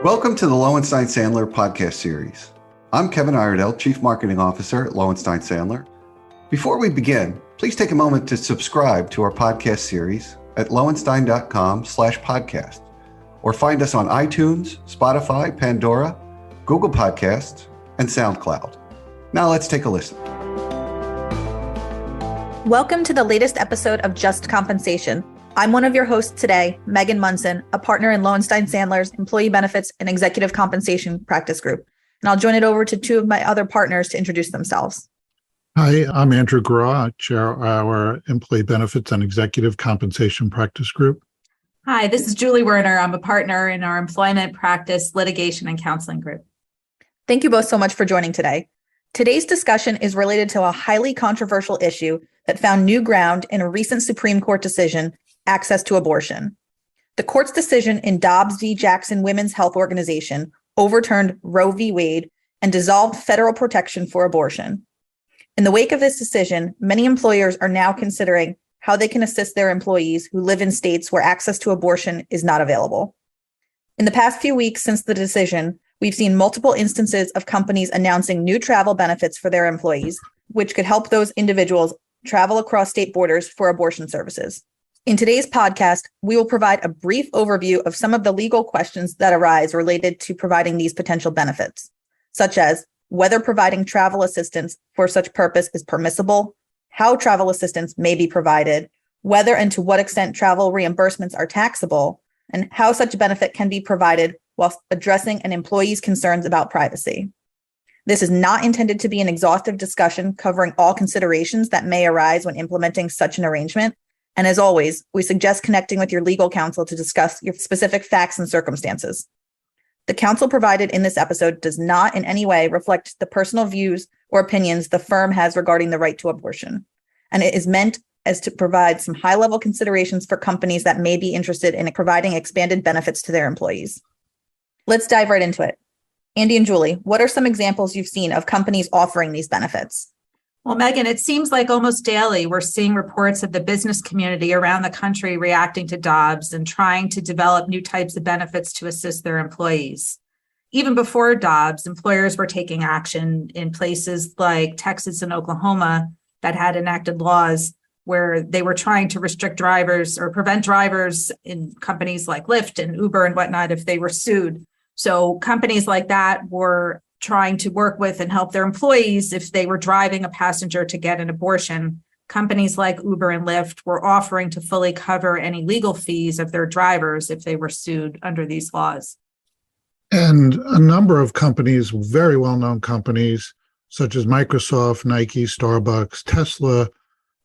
Welcome to the Lowenstein Sandler podcast series. I'm Kevin Iredell, Chief Marketing Officer at Lowenstein Sandler. Before we begin, please take a moment to subscribe to our podcast series at lowenstein.com/podcast or find us on iTunes, Spotify, Pandora, Google Podcasts, and SoundCloud. Now let's take a listen. Welcome to the latest episode of Just Compensation. I'm one of your hosts today, Megan Monson, a partner in Lowenstein Sandler's Employee Benefits and Executive Compensation Practice Group. And I'll join it over to two of my other partners to introduce themselves. Hi, I'm Andrew Graw, chair of our Employee Benefits and Executive Compensation Practice Group. Hi, this is Julie Werner. I'm a partner in our Employment Practice, Litigation, and Counseling Group. Thank you both so much for joining today. Today's discussion is related to a highly controversial issue that found new ground in a recent Supreme Court decision, access to abortion. The court's decision in Dobbs v. Jackson Women's Health Organization overturned Roe v. Wade and dissolved federal protection for abortion. In the wake of this decision, many employers are now considering how they can assist their employees who live in states where access to abortion is not available. In the past few weeks since the decision, we've seen multiple instances of companies announcing new travel benefits for their employees, which could help those individuals travel across state borders for abortion services. In today's podcast, we will provide a brief overview of some of the legal questions that arise related to providing these potential benefits, such as whether providing travel assistance for such purpose is permissible, how travel assistance may be provided, whether and to what extent travel reimbursements are taxable, and how such benefit can be provided while addressing an employee's concerns about privacy. This is not intended to be an exhaustive discussion covering all considerations that may arise when implementing such an arrangement. And as always, we suggest connecting with your legal counsel to discuss your specific facts and circumstances. The counsel provided in this episode does not in any way reflect the personal views or opinions the firm has regarding the right to abortion. And it is meant as to provide some high-level considerations for companies that may be interested in providing expanded benefits to their employees. Let's dive right into it. Andy and Julie, what are some examples you've seen of companies offering these benefits? Well, Megan, it seems like almost daily we're seeing reports of the business community around the country reacting to Dobbs and trying to develop new types of benefits to assist their employees. Even before Dobbs, employers were taking action in places like Texas and Oklahoma that had enacted laws where they were trying to restrict drivers or prevent drivers in companies like Lyft and Uber and whatnot if they were sued. So companies like that were trying to work with and help their employees if they were driving a passenger to get an abortion. Companies like Uber and Lyft were offering to fully cover any legal fees of their drivers if they were sued under these laws. And a number of companies, very well-known companies, such as Microsoft, Nike, Starbucks, Tesla,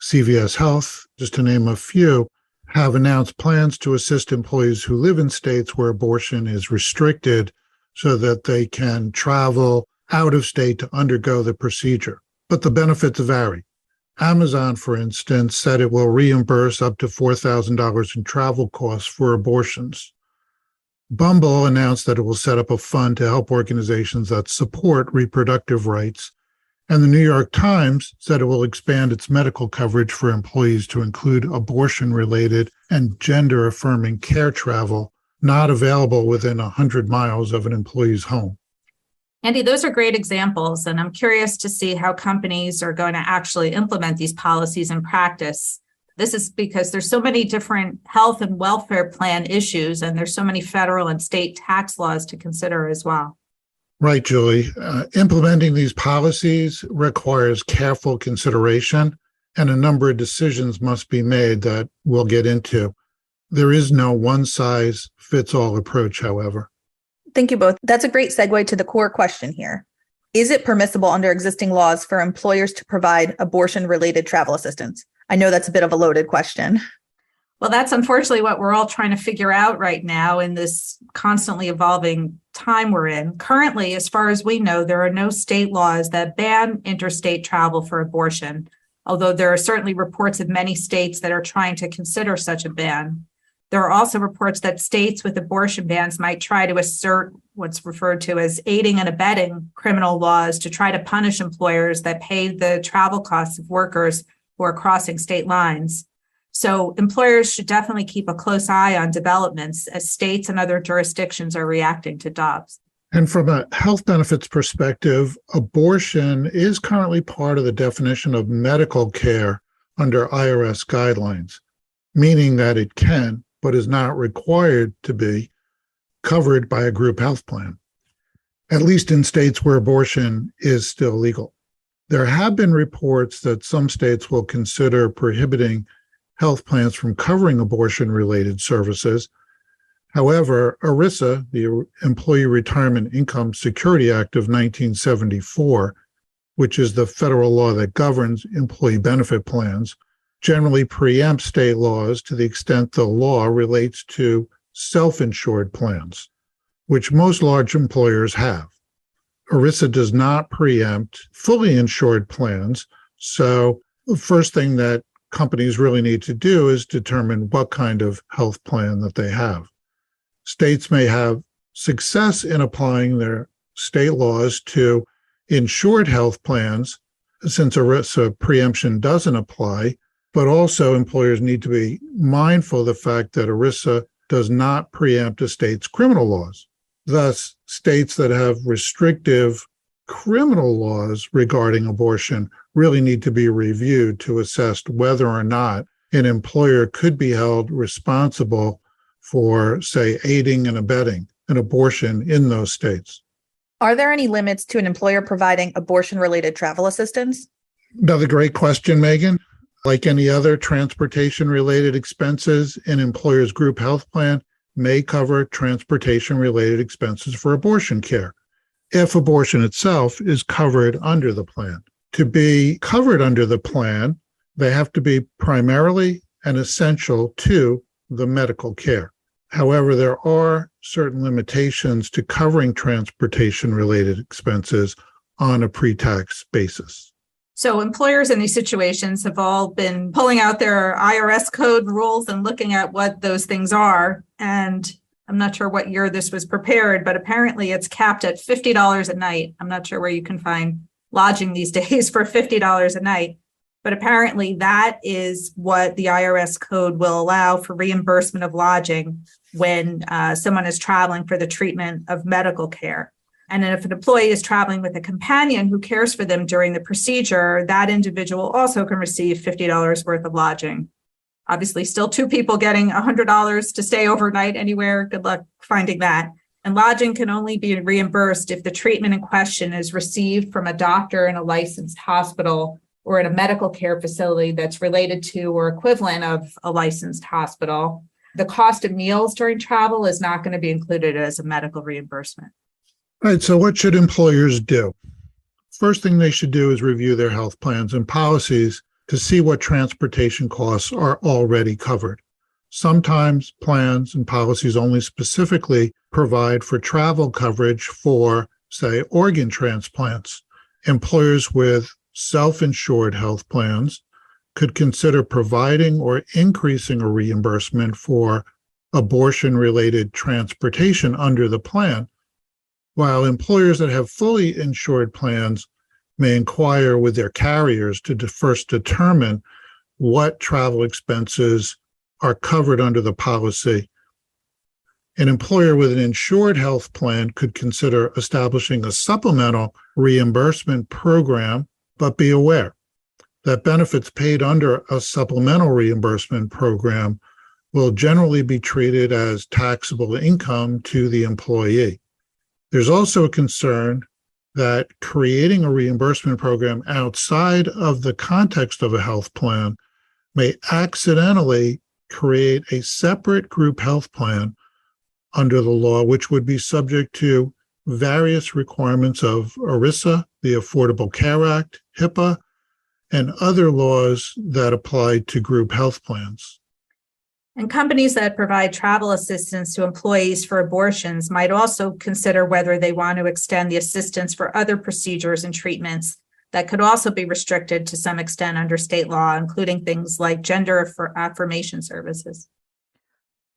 CVS Health, just to name a few, have announced plans to assist employees who live in states where abortion is restricted so that they can travel out of state to undergo the procedure. But the benefits vary. Amazon, for instance, said it will reimburse up to $4,000 in travel costs for abortions. Bumble announced that it will set up a fund to help organizations that support reproductive rights. And the New York Times said it will expand its medical coverage for employees to include abortion-related and gender-affirming care travel not available within 100 miles of an employee's home. Andy, those are great examples, and I'm curious to see how companies are going to actually implement these policies in practice. This is because there's so many different health and welfare plan issues, and there's so many federal and state tax laws to consider as well. Right, Julie. Implementing these policies requires careful consideration, and a number of decisions must be made that we'll get into. There is no one-size-fits-all approach, however. Thank you both. That's a great segue to the core question here. Is it permissible under existing laws for employers to provide abortion-related travel assistance? I know that's a bit of a loaded question. Well, that's unfortunately what we're all trying to figure out right now in this constantly evolving time we're in. Currently, as far as we know, there are no state laws that ban interstate travel for abortion, although there are certainly reports of many states that are trying to consider such a ban. There are also reports that states with abortion bans might try to assert what's referred to as aiding and abetting criminal laws to try to punish employers that pay the travel costs of workers who are crossing state lines. So employers should definitely keep a close eye on developments as states and other jurisdictions are reacting to Dobbs. And from a health benefits perspective, abortion is currently part of the definition of medical care under IRS guidelines, meaning that it can, but is not required to be, covered by a group health plan, at least in states where abortion is still legal. There have been reports that some states will consider prohibiting health plans from covering abortion-related services. However, ERISA, the Employee Retirement Income Security Act of 1974, which is the federal law that governs employee benefit plans, generally preempts state laws to the extent the law relates to self-insured plans, which most large employers have. ERISA does not preempt fully insured plans, so the first thing that companies really need to do is determine what kind of health plan that they have. States may have success in applying their state laws to insured health plans, since ERISA preemption doesn't apply, but also employers need to be mindful of the fact that ERISA does not preempt a state's criminal laws. Thus, states that have restrictive criminal laws regarding abortion really need to be reviewed to assess whether or not an employer could be held responsible for, say, aiding and abetting an abortion in those states. Are there any limits to an employer providing abortion-related travel assistance? Another great question, Megan. Like any other transportation-related expenses, an employer's group health plan may cover transportation-related expenses for abortion care, if abortion itself is covered under the plan. To be covered under the plan, they have to be primarily and essential to the medical care. However, there are certain limitations to covering transportation-related expenses on a pre-tax basis. So employers in these situations have all been pulling out their IRS code rules and looking at what those things are. And I'm not sure what year this was prepared, but apparently it's capped at $50 a night. I'm not sure where you can find lodging these days for $50 a night. But apparently that is what the IRS code will allow for reimbursement of lodging when someone is traveling for the treatment of medical care. And then if an employee is traveling with a companion who cares for them during the procedure, that individual also can receive $50 worth of lodging. Obviously, still two people getting $100 to stay overnight anywhere. Good luck finding that. And lodging can only be reimbursed if the treatment in question is received from a doctor in a licensed hospital or in a medical care facility that's related to or equivalent of a licensed hospital. The cost of meals during travel is not going to be included as a medical reimbursement. All right, so what should employers do? First thing they should do is review their health plans and policies to see what transportation costs are already covered. Sometimes plans and policies only specifically provide for travel coverage for, say, organ transplants. Employers with self-insured health plans could consider providing or increasing a reimbursement for abortion-related transportation under the plan, while employers that have fully insured plans may inquire with their carriers to first determine what travel expenses are covered under the policy. An employer with an insured health plan could consider establishing a supplemental reimbursement program, but be aware that benefits paid under a supplemental reimbursement program will generally be treated as taxable income to the employee. There's also a concern that creating a reimbursement program outside of the context of a health plan may accidentally create a separate group health plan under the law, which would be subject to various requirements of ERISA, the Affordable Care Act, HIPAA, and other laws that apply to group health plans. And companies that provide travel assistance to employees for abortions might also consider whether they want to extend the assistance for other procedures and treatments that could also be restricted to some extent under state law, including things like gender affirmation services.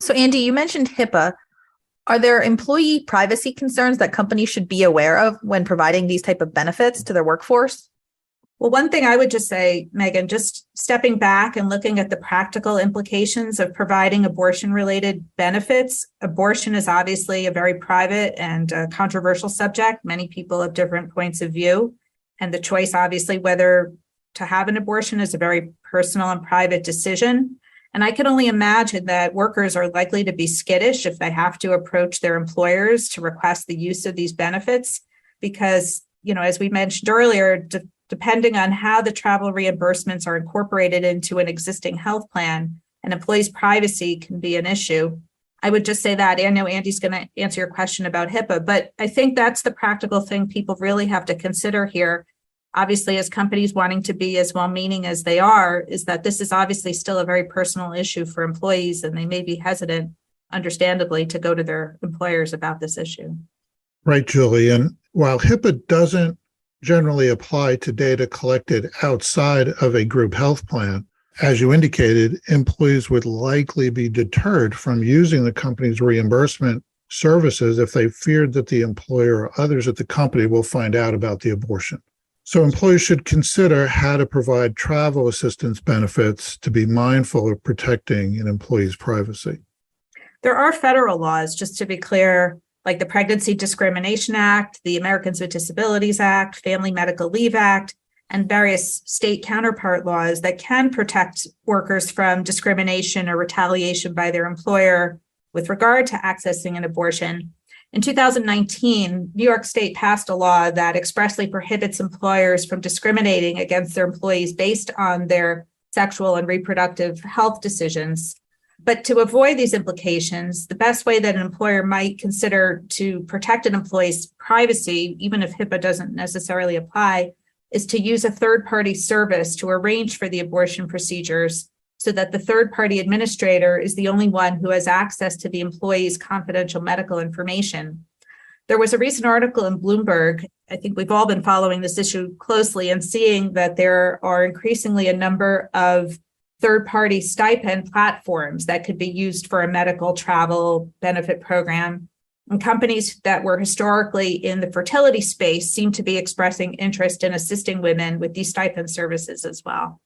So, Andy, you mentioned HIPAA. Are there employee privacy concerns that companies should be aware of when providing these type of benefits to their workforce? Well, one thing I would just say, Megan, just stepping back and looking at the practical implications of providing abortion-related benefits. Abortion is obviously a very private and controversial subject. Many people have different points of view. And the choice, obviously, whether to have an abortion is a very personal and private decision. And I can only imagine that workers are likely to be skittish if they have to approach their employers to request the use of these benefits, because, as we mentioned earlier, depending on how the travel reimbursements are incorporated into an existing health plan, an employee's privacy can be an issue. I would just say that. I know Andy's going to answer your question about HIPAA, but I think that's the practical thing people really have to consider here. Obviously, as companies wanting to be as well-meaning as they are, is that this is obviously still a very personal issue for employees, and they may be hesitant, understandably, to go to their employers about this issue. Right, Julie. And while HIPAA doesn't generally apply to data collected outside of a group health plan, as you indicated, employees would likely be deterred from using the company's reimbursement services if they feared that the employer or others at the company will find out about the abortion. So employees should consider how to provide travel assistance benefits to be mindful of protecting an employee's privacy. There are federal laws, just to be clear, like the Pregnancy Discrimination Act, the Americans with Disabilities Act, Family Medical Leave Act, and various state counterpart laws that can protect workers from discrimination or retaliation by their employer with regard to accessing an abortion. In 2019, New York State passed a law that expressly prohibits employers from discriminating against their employees based on their sexual and reproductive health decisions. But to avoid these implications, the best way that an employer might consider to protect an employee's privacy, even if HIPAA doesn't necessarily apply, is to use a third-party service to arrange for the abortion procedures so that the third-party administrator is the only one who has access to the employee's confidential medical information. There was a recent article in Bloomberg. I think we've all been following this issue closely and seeing that there are increasingly a number of third-party stipend platforms that could be used for a medical travel benefit program. And companies that were historically in the fertility space seem to be expressing interest in assisting women with these stipend services as well.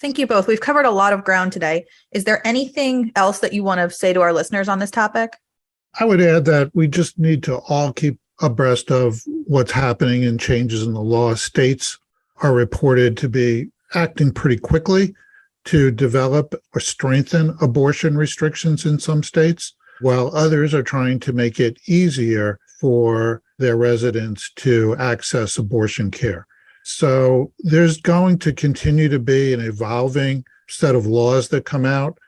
Thank you both. We've covered a lot of ground today. Is there anything else that you want to say to our listeners on this topic? I would add that we just need to all keep abreast of what's happening and changes in the law. States are reported to be acting pretty quickly to develop or strengthen abortion restrictions in some states, while others are trying to make it easier for their residents to access abortion care. So there's going to continue to be an evolving set of laws that come out.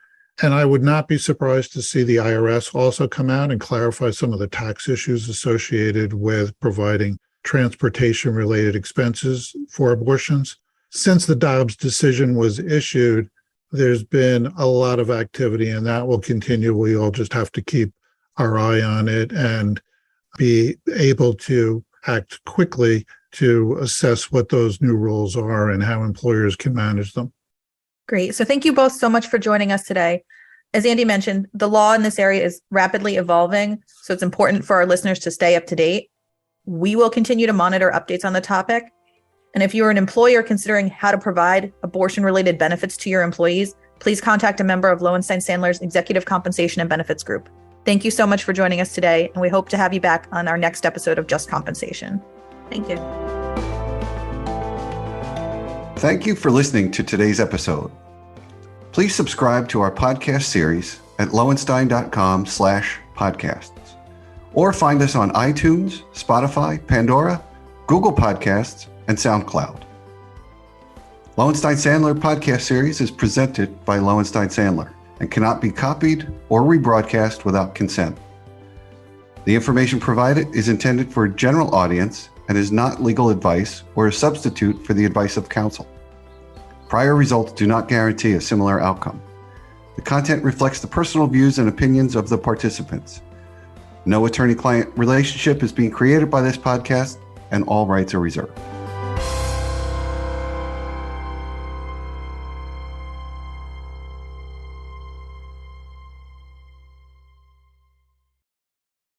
And I would not be surprised to see the IRS also come out and clarify some of the tax issues associated with providing transportation-related expenses for abortions. Since the Dobbs decision was issued, there's been a lot of activity, and that will continue. We all just have to keep our eye on it and be able to act quickly to assess what those new rules are and how employers can manage them. Great. So thank you both so much for joining us today. As Andy mentioned, the law in this area is rapidly evolving, so it's important for our listeners to stay up to date. We will continue to monitor updates on the topic. And if you're an employer considering how to provide abortion-related benefits to your employees, please contact a member of Lowenstein Sandler's Executive Compensation and Benefits Group. Thank you so much for joining us today, and we hope to have you back on our next episode of Just Compensation. Thank you. Thank you for listening to today's episode. Please subscribe to our podcast series at lowenstein.com/podcasts, or find us on iTunes, Spotify, Pandora, Google Podcasts, and SoundCloud. Lowenstein Sandler podcast series is presented by Lowenstein Sandler and cannot be copied or rebroadcast without consent. The information provided is intended for a general audience and is not legal advice or a substitute for the advice of counsel. Prior results do not guarantee a similar outcome. The content reflects the personal views and opinions of the participants. No attorney-client relationship is being created by this podcast, and all rights are reserved.